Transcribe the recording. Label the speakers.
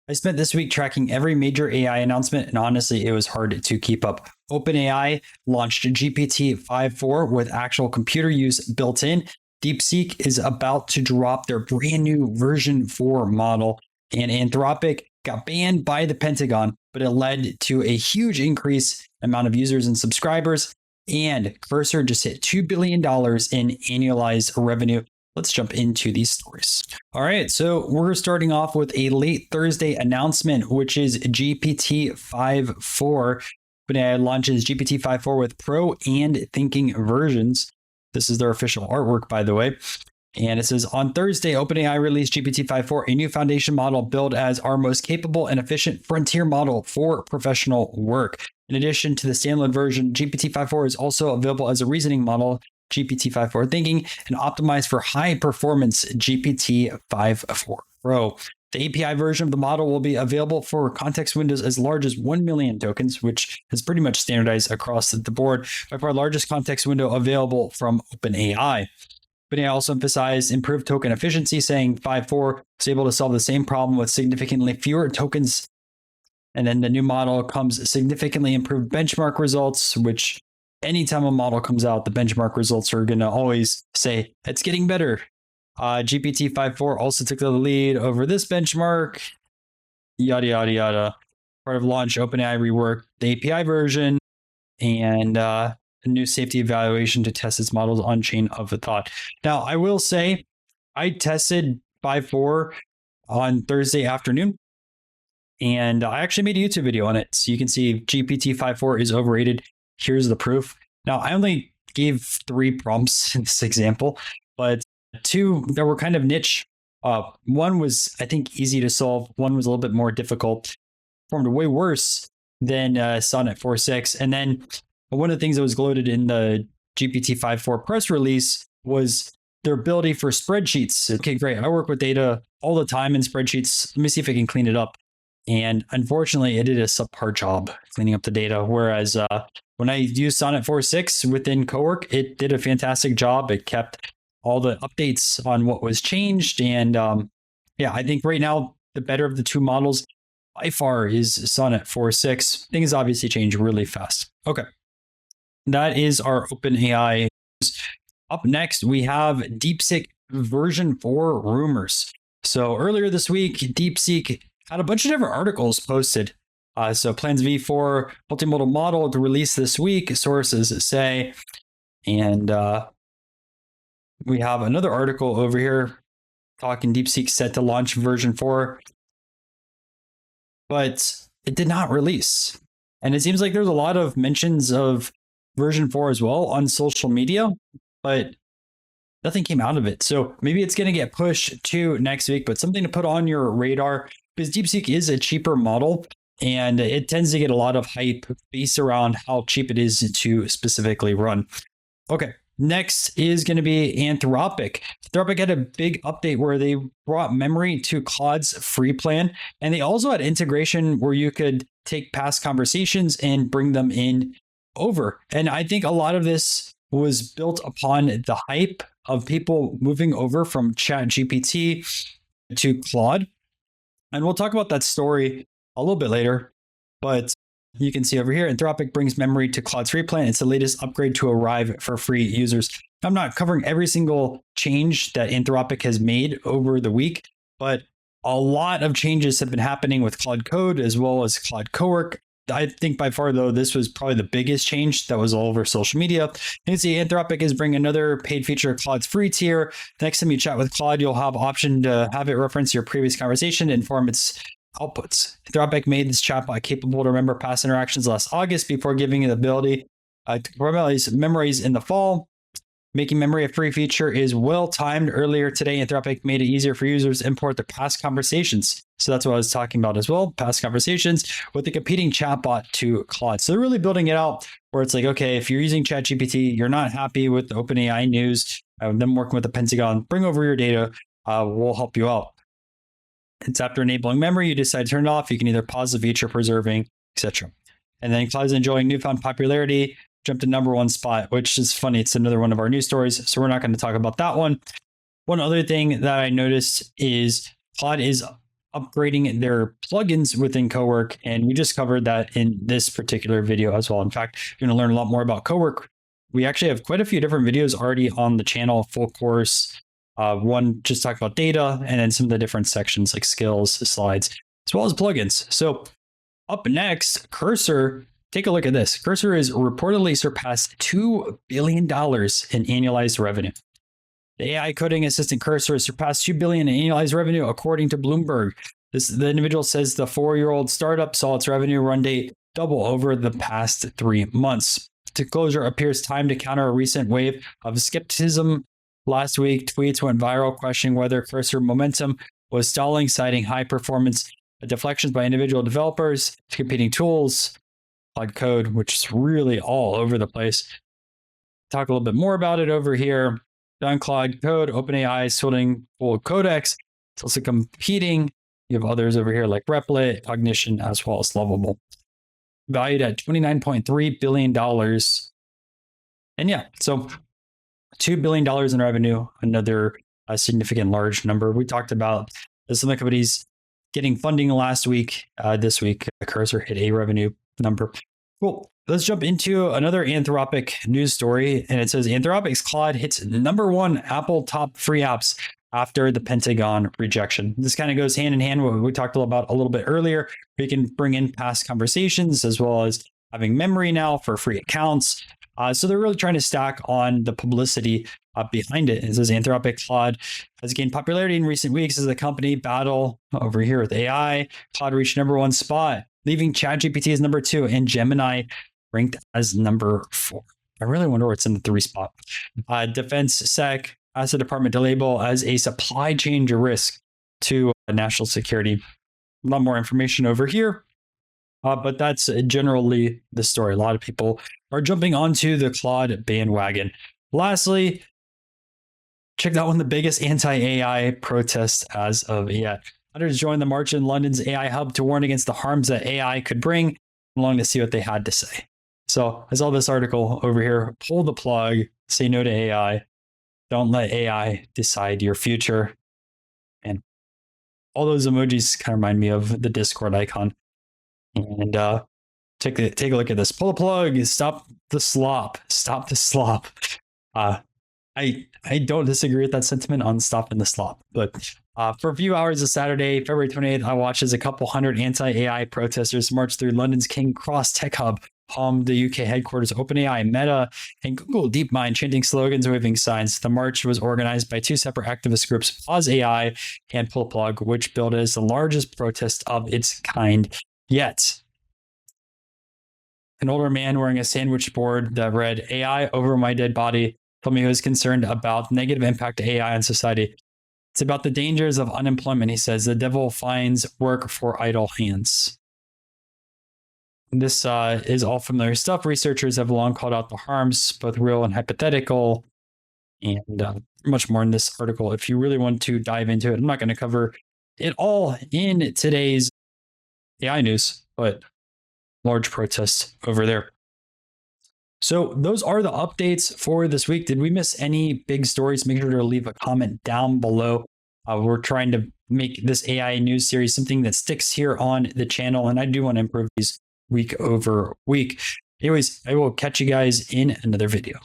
Speaker 1: I spent this week tracking every major AI announcement, and honestly, it was hard to keep up. OpenAI launched GPT-5.4 with actual computer use built in. DeepSeek is about to drop their brand new version 4 model, and Anthropic got banned by the Pentagon, but it led to a huge increase amount of users and subscribers, and Cursor just hit $2 billion in annualized revenue. Let's jump into these stories. All right, so we're starting off with a late Thursday announcement, which is GPT-5.4. OpenAI launches GPT-5.4 with Pro and Thinking versions. This is their official artwork, by the way. And it says, on Thursday, OpenAI released GPT-5.4, a new foundation model billed as our most capable and efficient frontier model for professional work. In addition to the standalone version, GPT-5.4 is also available as a reasoning model, GPT-5.4 Thinking, and optimized for high-performance GPT-5.4 Pro. The API version of the model will be available for context windows as large as 1 million tokens, which is pretty much standardized across the board. By far largest context window available from OpenAI. OpenAI also emphasized improved token efficiency, saying 5.4 is able to solve the same problem with significantly fewer tokens. And then the new model comes significantly improved benchmark results, which anytime a model comes out, the benchmark results are going to always say it's getting better. GPT-5.4 also took the lead over this benchmark, yada, yada, yada. Part of launch, OpenAI reworked the API version and a new safety evaluation to test its models on chain of thought. Now, I will say I tested 5.4 on Thursday afternoon, and I actually made a YouTube video on it. So you can see GPT-5.4 is overrated. Here's the proof. Now, I only gave 3 prompts in this example, but 2 that were kind of niche. One was, I think, easy to solve. One was a little bit more difficult, performed way worse than Sonnet 4.6. And then one of the things that was gloated in the GPT-5.4 press release was their ability for spreadsheets. Okay, great. I work with data all the time in spreadsheets. Let me see if I can clean it up. And unfortunately, it did a subpar job cleaning up the data. Whereas when I used Sonnet 4.6 within Cowork, it did a fantastic job. It kept all the updates on what was changed. And yeah, I think right now, the better of the 2 models by far is Sonnet 4.6. Things obviously change really fast. Okay. That is our OpenAI. Up next, we have DeepSeek version 4 rumors. So earlier this week, DeepSeek had a bunch of different articles posted. So plans V4 multimodal model to release this week, sources say. And we have another article over here talking DeepSeek set to launch version 4. But it did not release. And it seems like there's a lot of mentions of version 4 as well on social media, but nothing came out of it. So maybe it's going to get pushed to next week, but something to put on your radar, because DeepSeek is a cheaper model and it tends to get a lot of hype based around how cheap it is to specifically run. Okay, next is going to be Anthropic. Anthropic had a big update where they brought memory to Claude's free plan, and they also had integration where you could take past conversations and bring them in over. And I think a lot of this was built upon the hype of people moving over from ChatGPT to Claude. And we'll talk about that story a little bit later. But you can see over here, Anthropic brings memory to Claude's free plan. It's the latest upgrade to arrive for free users. I'm not covering every single change that Anthropic has made over the week, but a lot of changes have been happening with Claude Code as well as Claude Cowork. I think by far, though, this was probably the biggest change that was all over social media. You can see Anthropic is bringing another paid feature, Claude's free tier. Next time you chat with Claude, you'll have option to have it reference your previous conversation and inform its outputs. Anthropic made this chatbot capable to remember past interactions last August before giving it the ability to memorize memories in the fall. Making memory a free feature is well timed. Earlier today, Anthropic made it easier for users to import their past conversations. So that's what I was talking about as well, past conversations with the competing chatbot to Claude. So they're really building it out where it's like, okay, if you're using ChatGPT, you're not happy with the OpenAI news, them working with the Pentagon, bring over your data, we'll help you out. It's after enabling memory, you decide to turn it off. You can either pause the feature, preserving, etc. And then Claude's enjoying newfound popularity, jumped to #1 spot, which is funny. It's another one of our news stories, so we're not going to talk about that one. One other thing that I noticed is Claude is upgrading their plugins within Cowork. And we just covered that in this particular video as well. In fact, you're going to learn a lot more about Cowork. We actually have quite a few different videos already on the channel, full course. One just talk about data, and then some of the different sections like skills, slides, as well as plugins. So up next, Cursor. Take a look at this. Cursor has reportedly surpassed $2 billion in annualized revenue. The AI coding assistant Cursor has surpassed $2 billion in annualized revenue, according to Bloomberg. The individual says the 4-year-old startup saw its revenue run rate double over the past 3 months. Disclosure appears timed to counter a recent wave of skepticism. Last week, tweets went viral questioning whether Cursor momentum was stalling, citing high performance deflections by individual developers, competing tools, Claude code, which is really all over the place. Talk a little bit more about it over here. On Claude code, OpenAI is holding full codex. It's also competing. You have others over here like Replit, Cognition, as well as Lovable. Valued at $29.3 billion. And yeah, so $2 billion in revenue, another significant large number. We talked about some of the companies getting funding last week. This week, Cursor hit a revenue number. Cool. Let's jump into another Anthropic news story. And it says Anthropic's Claude hits #1 Apple top free apps after the Pentagon rejection. This kind of goes hand in hand with what we talked about a little bit earlier. We can bring in past conversations as well as having memory now for free accounts. So they're really trying to stack on the publicity behind it. It says Anthropic Claude has gained popularity in recent weeks as the company battle over here with AI. Claude reached #1 spot, leaving ChatGPT as #2 and Gemini ranked as #4. I really wonder what's in the 3 spot. Defense Sec asked the department to label as a supply chain risk to national security. A lot more information over here. But that's generally the story. A lot of people are jumping onto the Claude bandwagon. Lastly, check out one of the biggest anti-AI protests as of yet. Hundreds joined the march in London's AI hub to warn against the harms that AI could bring. I'm along to see what they had to say. So I saw this article over here. Pull the plug. Say no to AI. Don't let AI decide your future. And all those emojis kind of remind me of the Discord icon. And take a look at this. Pull the plug. Stop the slop. Stop the slop. I don't disagree with that sentiment on stopping the slop. But for a few hours of Saturday, February 28th, I watched as a couple hundred anti-AI protesters marched through London's King Cross Tech Hub, home the UK headquarters of OpenAI, Meta, and Google DeepMind, chanting slogans and waving signs. The march was organized by 2 separate activist groups, Pause AI and Pull Plug, which billed as the largest protest of its kind yet. An older man wearing a sandwich board that read, "AI over my dead body," told me he was concerned about the negative impact of AI on society. It's about the dangers of unemployment, he says. The devil finds work for idle hands. This is all familiar stuff. Researchers have long called out the harms, both real and hypothetical, and much more in this article. If you really want to dive into it, I'm not going to cover it all in today's AI news, but large protests over there. So those are the updates for this week. Did we miss any big stories? Make sure to leave a comment down below. We're trying to make this AI news series something that sticks here on the channel, and I do want to improve these week over week. Anyways, I will catch you guys in another video.